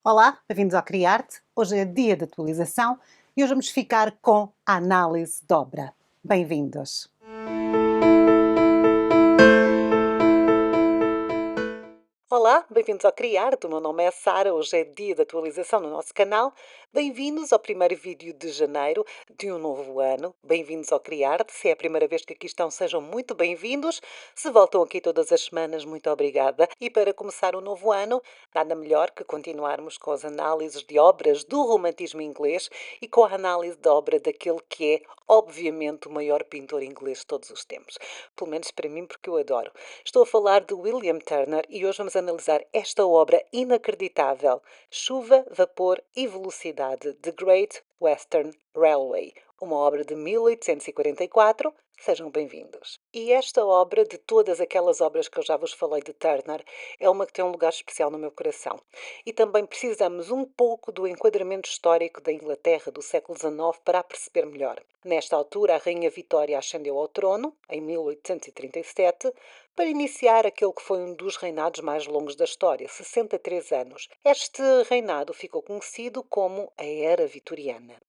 Olá, bem-vindos ao Criarte. Hoje é dia de atualização e hoje vamos ficar com a análise de obra. Bem-vindos. Olá, bem-vindos ao Criarte. O meu nome é Sara. Hoje é dia de atualização no nosso canal. Bem-vindos ao primeiro vídeo de janeiro de um novo ano. Bem-vindos ao Criarte. Se é a primeira vez que aqui estão, sejam muito bem-vindos. Se voltam aqui todas as semanas, muito obrigada. E para começar o novo ano, nada melhor que continuarmos com as análises de obras do romantismo inglês e com a análise da obra daquele que é, obviamente, o maior pintor inglês de todos os tempos. Pelo menos para mim, porque eu adoro. Estou a falar de William Turner e hoje vamos analisar esta obra inacreditável, Chuva, Vapor e Velocidade, The Great Western Railway, uma obra de 1844. Sejam bem-vindos. E esta obra, de todas aquelas obras que eu já vos falei de Turner, é uma que tem um lugar especial no meu coração. E também precisamos um pouco do enquadramento histórico da Inglaterra do século XIX para a perceber melhor. Nesta altura, a Rainha Vitória ascendeu ao trono, em 1837, para iniciar aquele que foi um dos reinados mais longos da história, 63 anos. Este reinado ficou conhecido como a Era Vitoriana.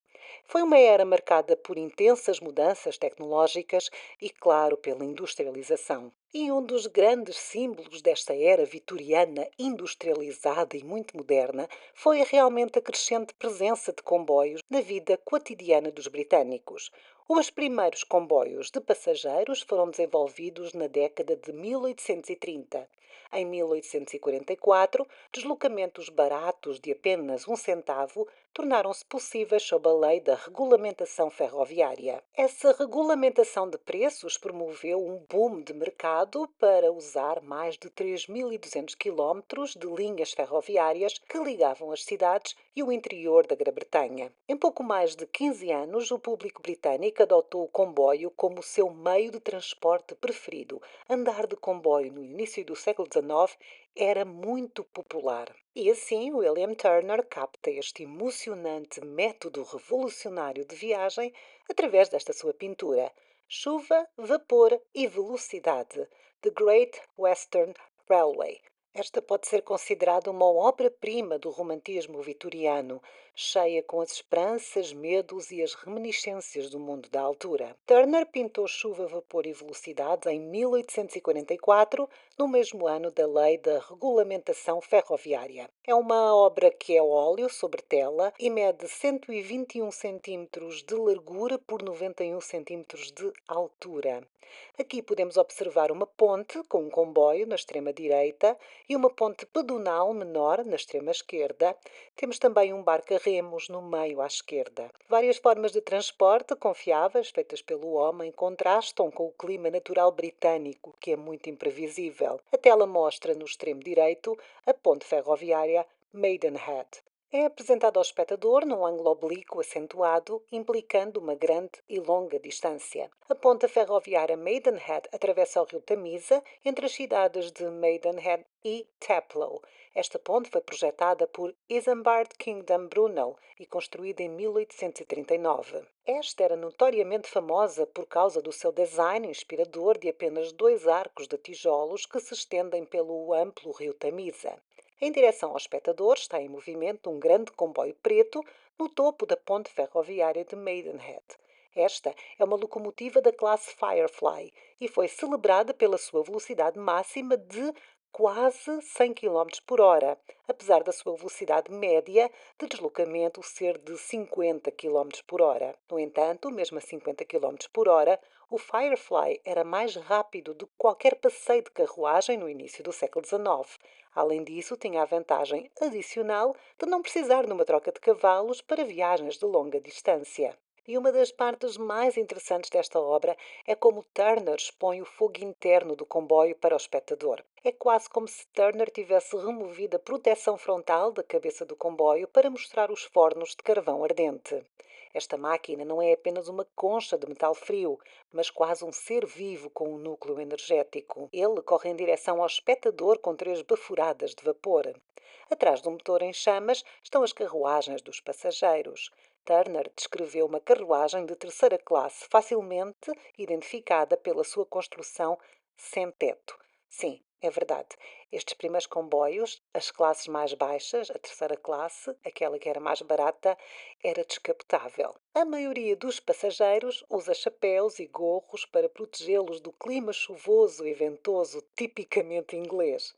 Foi uma era marcada por intensas mudanças tecnológicas e, claro, pela industrialização. E um dos grandes símbolos desta era vitoriana industrializada e muito moderna foi realmente a crescente presença de comboios na vida cotidiana dos britânicos. Os primeiros comboios de passageiros foram desenvolvidos na década de 1830. Em 1844, deslocamentos baratos de apenas um centavo tornaram-se possíveis sob a lei da regulamentação ferroviária. Essa regulamentação de preços promoveu um boom de mercado para usar mais de 3.200 quilómetros de linhas ferroviárias que ligavam as cidades e o interior da Grã-Bretanha. Em pouco mais de 15 anos, o público britânico adotou o comboio como seu meio de transporte preferido. Andar de comboio no início do século XIX era muito popular. E assim, William Turner capta este emocionante método revolucionário de viagem através desta sua pintura. Chuva, vapor e velocidade. The Great Western Railway. Esta pode ser considerada uma obra-prima do romantismo vitoriano, cheia com as esperanças, medos e as reminiscências do mundo da altura. Turner pintou Chuva, Vapor e Velocidade em 1844, no mesmo ano da Lei da Regulamentação Ferroviária. É uma obra que é óleo sobre tela e mede 121 centímetros de largura por 91 centímetros de altura. Aqui podemos observar uma ponte com um comboio na extrema direita e uma ponte pedonal menor na extrema esquerda. Temos também um barco a remos no meio à esquerda. Várias formas de transporte confiáveis feitas pelo homem contrastam com o clima natural britânico, que é muito imprevisível. A tela mostra no extremo direito a ponte ferroviária Maidenhead. É apresentado ao espectador num ângulo oblíquo acentuado, implicando uma grande e longa distância. A ponte ferroviária Maidenhead atravessa o rio Tamisa entre as cidades de Maidenhead e Taplow. Esta ponte foi projetada por Isambard Kingdom Brunel e construída em 1839. Esta era notoriamente famosa por causa do seu design inspirador de apenas dois arcos de tijolos que se estendem pelo amplo rio Tamisa. Em direção ao espectador está em movimento um grande comboio preto no topo da ponte ferroviária de Maidenhead. Esta é uma locomotiva da classe Firefly e foi celebrada pela sua velocidade máxima de quase 100 km por hora, apesar da sua velocidade média de deslocamento ser de 50 km por hora. No entanto, mesmo a 50 km por hora, o Firefly era mais rápido do que qualquer passeio de carruagem no início do século XIX. Além disso, tinha a vantagem adicional de não precisar de uma troca de cavalos para viagens de longa distância. E uma das partes mais interessantes desta obra é como Turner expõe o fogo interno do comboio para o espectador. É quase como se Turner tivesse removido a proteção frontal da cabeça do comboio para mostrar os fornos de carvão ardente. Esta máquina não é apenas uma concha de metal frio, mas quase um ser vivo com um núcleo energético. Ele corre em direção ao espectador com três bafuradas de vapor. Atrás do motor em chamas estão as carruagens dos passageiros. Turner descreveu uma carruagem de terceira classe, facilmente identificada pela sua construção sem teto. Sim, É verdade. Estes primeiros comboios, as classes mais baixas, a terceira classe, aquela que era mais barata, era descapotável. A maioria dos passageiros usa chapéus e gorros para protegê-los do clima chuvoso e ventoso tipicamente inglês.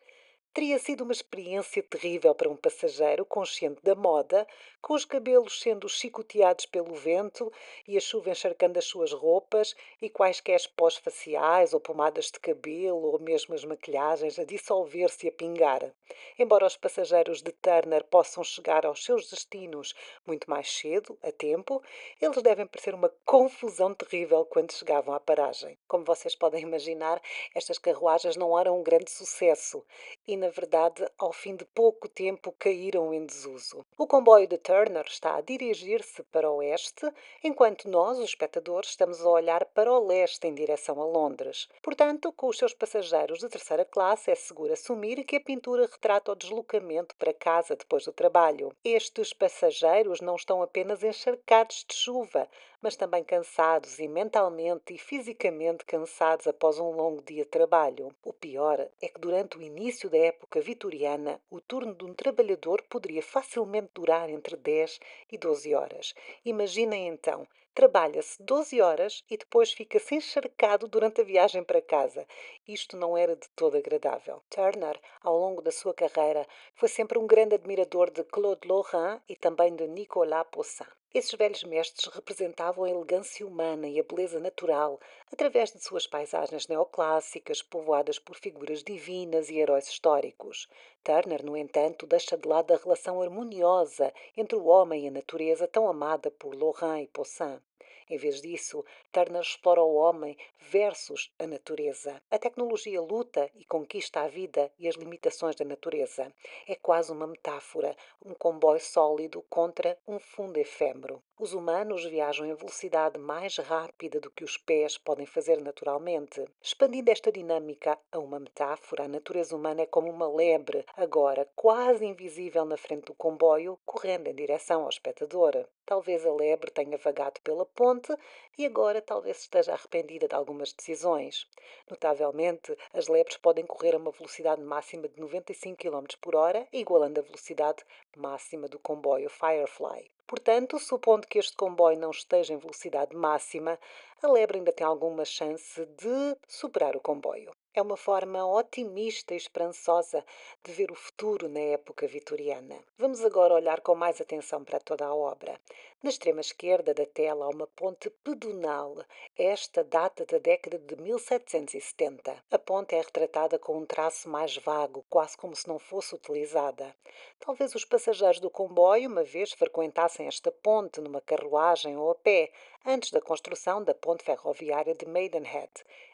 Teria sido uma experiência terrível para um passageiro consciente da moda, com os cabelos sendo chicoteados pelo vento e a chuva encharcando as suas roupas e quaisquer pós faciais ou pomadas de cabelo ou mesmo as maquilhagens a dissolver-se e a pingar. Embora os passageiros de Turner possam chegar aos seus destinos muito mais cedo, a tempo, eles devem parecer uma confusão terrível quando chegavam à paragem. Como vocês podem imaginar, estas carruagens não eram um grande sucesso e, na verdade, ao fim de pouco tempo caíram em desuso. O comboio de Turner está a dirigir-se para o oeste, enquanto nós, os espectadores, estamos a olhar para o leste em direção a Londres. Portanto, com os seus passageiros de terceira classe, é seguro assumir que a pintura retrata o deslocamento para casa depois do trabalho. Estes passageiros não estão apenas encharcados de chuva, mas também cansados e mentalmente e fisicamente cansados após um longo dia de trabalho. O pior é que durante o início da época vitoriana, o turno de um trabalhador poderia facilmente durar entre 10 e 12 horas. Imaginem então, trabalha-se 12 horas e depois fica-se encharcado durante a viagem para casa. Isto não era de todo agradável. Turner, ao longo da sua carreira, foi sempre um grande admirador de Claude Lorrain e também de Nicolas Poussin. Esses velhos mestres representavam a elegância humana e a beleza natural através de suas paisagens neoclássicas, povoadas por figuras divinas e heróis históricos. Turner, no entanto, deixa de lado a relação harmoniosa entre o homem e a natureza tão amada por Lorrain e Poussin. Em vez disso, Turner explora o homem versus a natureza. A tecnologia luta e conquista a vida e as limitações da natureza. É quase uma metáfora, um comboio sólido contra um fundo efêmero. Os humanos viajam em velocidade mais rápida do que os pés podem fazer naturalmente. Expandindo esta dinâmica a uma metáfora, a natureza humana é como uma lebre, agora quase invisível na frente do comboio, correndo em direção ao espectador. Talvez a lebre tenha vagado pela ponte e agora talvez esteja arrependida de algumas decisões. Notavelmente, as lebres podem correr a uma velocidade máxima de 95 km por hora, igualando a velocidade máxima do comboio Firefly. Portanto, supondo que este comboio não esteja em velocidade máxima, a lebre ainda tem alguma chance de superar o comboio. É uma forma otimista e esperançosa de ver o futuro na época vitoriana. Vamos agora olhar com mais atenção para toda a obra. Na extrema esquerda da tela há uma ponte pedonal. Esta data da década de 1770. A ponte é retratada com um traço mais vago, quase como se não fosse utilizada. Talvez os passageiros do comboio uma vez frequentassem esta ponte numa carruagem ou a pé, antes da construção da ponte ferroviária de Maidenhead.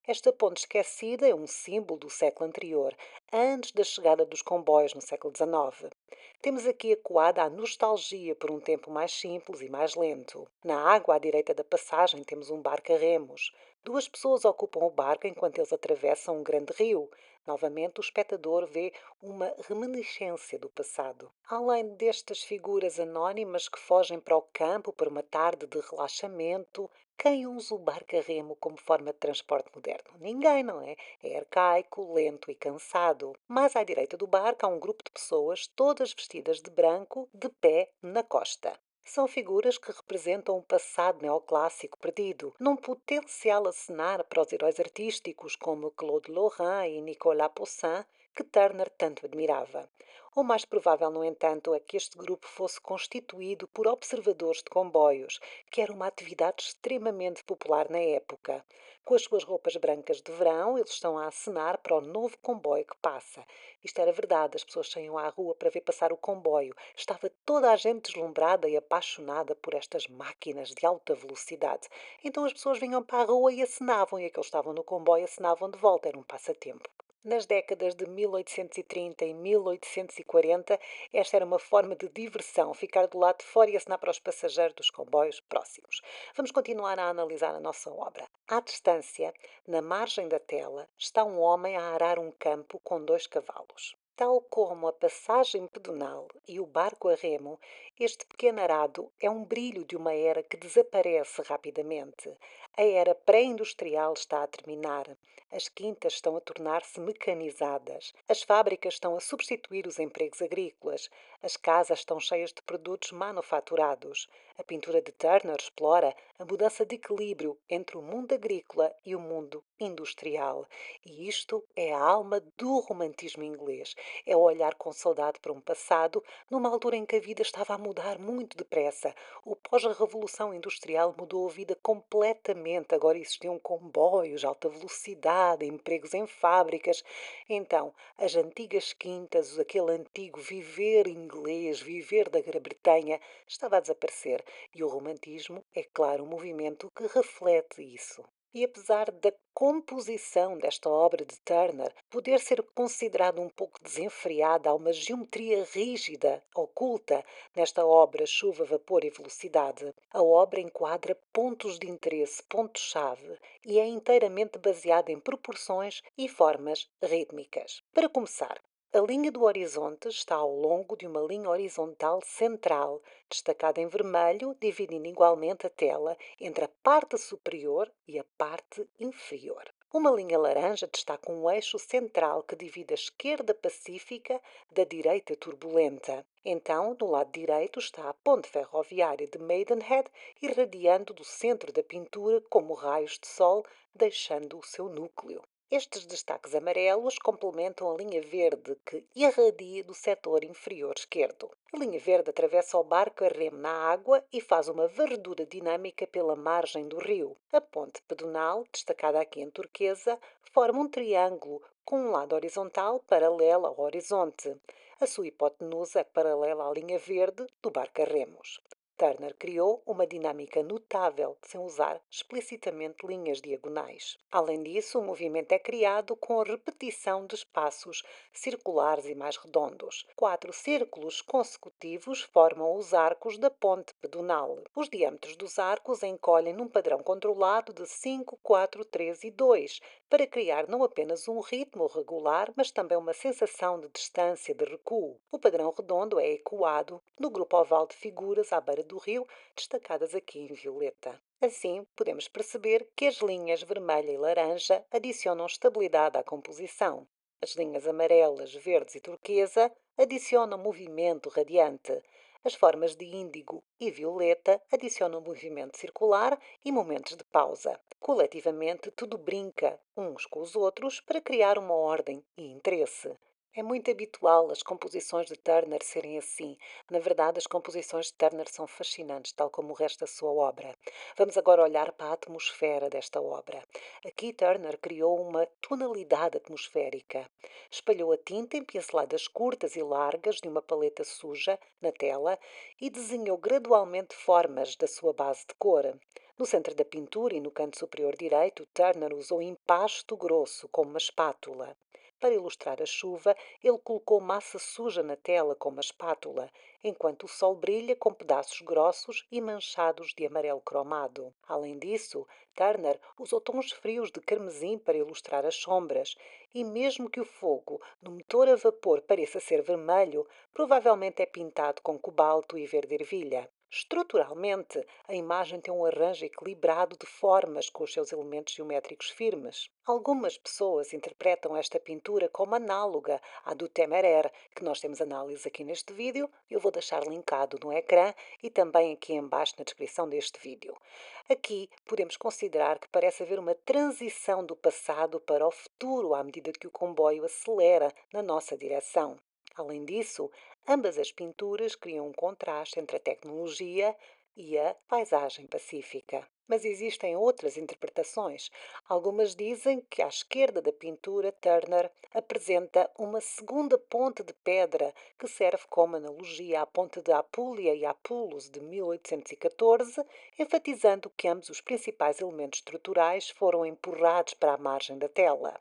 Esta ponte esquecida é um símbolo do século anterior, antes da chegada dos comboios no século XIX. Temos aqui acuada a nostalgia por um tempo mais simples e mais lento. Na água à direita da passagem temos um barco a remos. Duas pessoas ocupam o barco enquanto eles atravessam um grande rio. Novamente, o espectador vê uma reminiscência do passado. Além destas figuras anónimas que fogem para o campo para uma tarde de relaxamento, quem usa o barco a remo como forma de transporte moderno? Ninguém, não é? É arcaico, lento e cansado. Mais à direita do barco há um grupo de pessoas, todas vestidas de branco, de pé na costa. São figuras que representam um passado neoclássico perdido, num potencial acenar para os heróis artísticos como Claude Lorrain e Nicolas Poussin, que Turner tanto admirava. O mais provável, no entanto, é que este grupo fosse constituído por observadores de comboios, que era uma atividade extremamente popular na época. Com as suas roupas brancas de verão, eles estão a acenar para o novo comboio que passa. Isto era verdade, as pessoas saíam à rua para ver passar o comboio. Estava toda a gente deslumbrada e apaixonada por estas máquinas de alta velocidade. Então as pessoas vinham para a rua e acenavam, e aqueles que estavam no comboio acenavam de volta, era um passatempo. Nas décadas de 1830 e 1840, esta era uma forma de diversão, ficar do lado de fora e acenar para os passageiros dos comboios próximos. Vamos continuar a analisar a nossa obra. À distância, na margem da tela, está um homem a arar um campo com dois cavalos. Tal como a passagem pedonal e o barco a remo, este pequeno arado é um brilho de uma era que desaparece rapidamente. A era pré-industrial está a terminar. As quintas estão a tornar-se mecanizadas, as fábricas estão a substituir os empregos agrícolas, as casas estão cheias de produtos manufaturados. A pintura de Turner explora a mudança de equilíbrio entre o mundo agrícola e o mundo industrial. E isto é a alma do romantismo inglês. É o olhar com saudade para um passado, numa altura em que a vida estava a mudar muito depressa. O pós-revolução industrial mudou a vida completamente. Agora existiam comboios, alta velocidade, empregos em fábricas. Então, as antigas quintas, aquele antigo viver inglês, viver da Grã-Bretanha, estava a desaparecer. E o romantismo é, claro, um movimento que reflete isso. E apesar da composição desta obra de Turner poder ser considerada um pouco desenfreada, há uma geometria rígida, oculta, nesta obra Chuva, Vapor e Velocidade. A obra enquadra pontos de interesse, pontos-chave, e é inteiramente baseada em proporções e formas rítmicas. Para começar, a linha do horizonte está ao longo de uma linha horizontal central, destacada em vermelho, dividindo igualmente a tela entre a parte superior e a parte inferior. Uma linha laranja destaca um eixo central que divide a esquerda pacífica da direita turbulenta. Então, no lado direito está a ponte ferroviária de Maidenhead, irradiando do centro da pintura como raios de sol, deixando o seu núcleo. Estes destaques amarelos complementam a linha verde que irradia do setor inferior esquerdo. A linha verde atravessa o barco a remo na água e faz uma varredura dinâmica pela margem do rio. A ponte pedonal, destacada aqui em turquesa, forma um triângulo com um lado horizontal paralelo ao horizonte. A sua hipotenusa é paralela à linha verde do barco a remos. Turner criou uma dinâmica notável sem usar explicitamente linhas diagonais. Além disso, o movimento é criado com a repetição de espaços circulares e mais redondos. 4 círculos consecutivos formam os arcos da ponte pedonal. Os diâmetros dos arcos encolhem num padrão controlado de 5, 4, 3 e 2, para criar não apenas um ritmo regular, mas também uma sensação de distância, de recuo. O padrão redondo é ecoado no grupo oval de figuras à beira do rio, destacadas aqui em violeta. Assim, podemos perceber que as linhas vermelha e laranja adicionam estabilidade à composição. As linhas amarelas, verdes e turquesa adicionam movimento radiante. As formas de índigo e violeta adicionam movimento circular e momentos de pausa. Coletivamente, tudo brinca uns com os outros para criar uma ordem e interesse. É muito habitual as composições de Turner serem assim. Na verdade, as composições de Turner são fascinantes, tal como o resto da sua obra. Vamos agora olhar para a atmosfera desta obra. Aqui Turner criou uma tonalidade atmosférica. Espalhou a tinta em pinceladas curtas e largas de uma paleta suja na tela e desenhou gradualmente formas da sua base de cor. No centro da pintura e no canto superior direito, Turner usou impasto grosso como uma espátula. Para ilustrar a chuva, ele colocou massa suja na tela com uma espátula, enquanto o sol brilha com pedaços grossos e manchados de amarelo cromado. Além disso, Turner usou tons frios de carmesim para ilustrar as sombras, e mesmo que o fogo no motor a vapor pareça ser vermelho, provavelmente é pintado com cobalto e verde ervilha. Estruturalmente, a imagem tem um arranjo equilibrado de formas com os seus elementos geométricos firmes. Algumas pessoas interpretam esta pintura como análoga à do Temerer, que nós temos análise aqui neste vídeo. Eu vou deixar linkado no ecrã e também aqui embaixo na descrição deste vídeo. Aqui podemos considerar que parece haver uma transição do passado para o futuro à medida que o comboio acelera na nossa direção. Além disso, ambas as pinturas criam um contraste entre a tecnologia e a paisagem pacífica. Mas existem outras interpretações. Algumas dizem que à esquerda da pintura, Turner apresenta uma segunda ponte de pedra que serve como analogia à ponte de Apulia e Apulos de 1814, enfatizando que ambos os principais elementos estruturais foram empurrados para a margem da tela.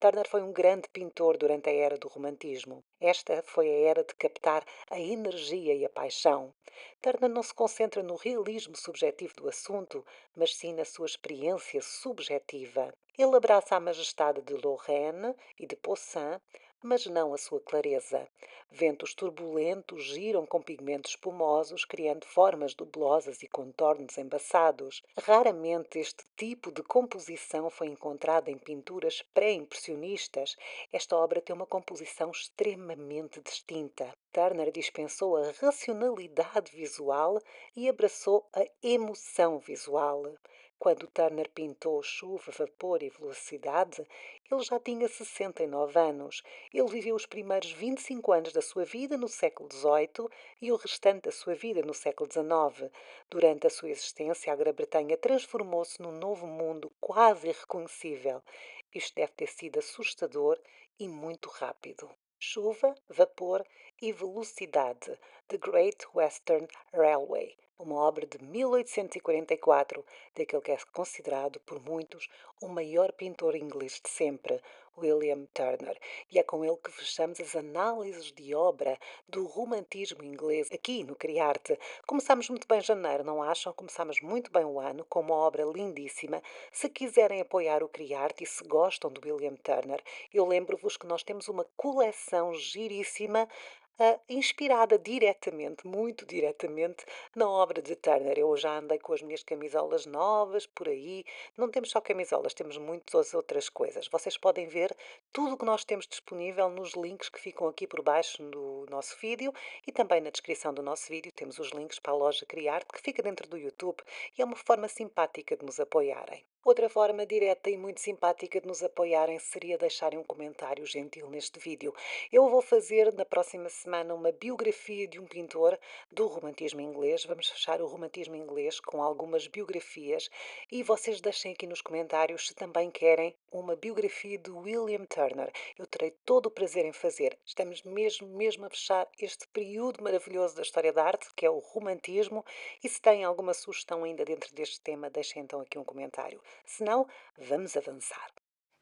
Turner foi um grande pintor durante a era do romantismo. Esta foi a era de captar a energia e a paixão. Turner não se concentra no realismo subjetivo do assunto, mas sim na sua experiência subjetiva. Ele abraça a majestade de Lorraine e de Poussin, mas não a sua clareza. Ventos turbulentos giram com pigmentos espumosos, criando formas dubulosas e contornos embaçados. Raramente este tipo de composição foi encontrada em pinturas pré-impressionistas. Esta obra tem uma composição extremamente distinta. Turner dispensou a racionalidade visual e abraçou a emoção visual. Quando Turner pintou Chuva, Vapor e Velocidade, ele já tinha 69 anos. Ele viveu os primeiros 25 anos da sua vida no século XVIII e o restante da sua vida no século XIX. Durante a sua existência, a Grã-Bretanha transformou-se num novo mundo quase irreconhecível. Isto deve ter sido assustador e muito rápido. Chuva, Vapor e Velocidade, The Great Western Railway, uma obra de 1844, daquele que é considerado por muitos o maior pintor inglês de sempre, William Turner. E é com ele que fechamos as análises de obra do romantismo inglês aqui no Criarte. Começamos muito bem janeiro, não acham? Começamos muito bem o ano com uma obra lindíssima. Se quiserem apoiar o Criarte e se gostam do William Turner, eu lembro-vos que nós temos uma coleção giríssima inspirada diretamente, muito diretamente, na obra de Turner. Eu já andei com as minhas camisolas novas por aí. Não temos só camisolas, temos muitas outras coisas. Vocês podem ver tudo o que nós temos disponível nos links que ficam aqui por baixo do nosso vídeo e também na descrição do nosso vídeo temos os links para a loja Criarte que fica dentro do YouTube e é uma forma simpática de nos apoiarem. Outra forma direta e muito simpática de nos apoiarem seria deixarem um comentário gentil neste vídeo. Eu vou fazer na próxima semana uma biografia de um pintor do romantismo inglês. Vamos fechar o romantismo inglês com algumas biografias e vocês deixem aqui nos comentários se também querem uma biografia de William Turner. Eu terei todo o prazer em fazer. Estamos mesmo a fechar este período maravilhoso da história da arte, que é o romantismo, e se têm alguma sugestão ainda dentro deste tema, deixem então aqui um comentário. Se não, vamos avançar.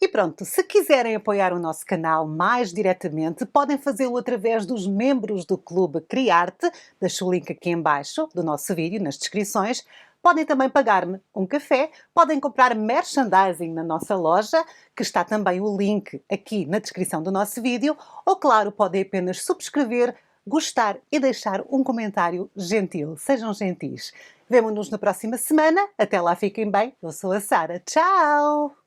E pronto, se quiserem apoiar o nosso canal mais diretamente, podem fazê-lo através dos membros do Clube Criarte, deixo o link aqui em baixo do nosso vídeo, nas descrições. Podem também pagar-me um café, podem comprar merchandising na nossa loja, que está também o link aqui na descrição do nosso vídeo, ou claro, podem apenas subscrever, gostar e deixar um comentário gentil. Sejam gentis. Vemo-nos na próxima semana. Até lá, fiquem bem. Eu sou a Sara. Tchau!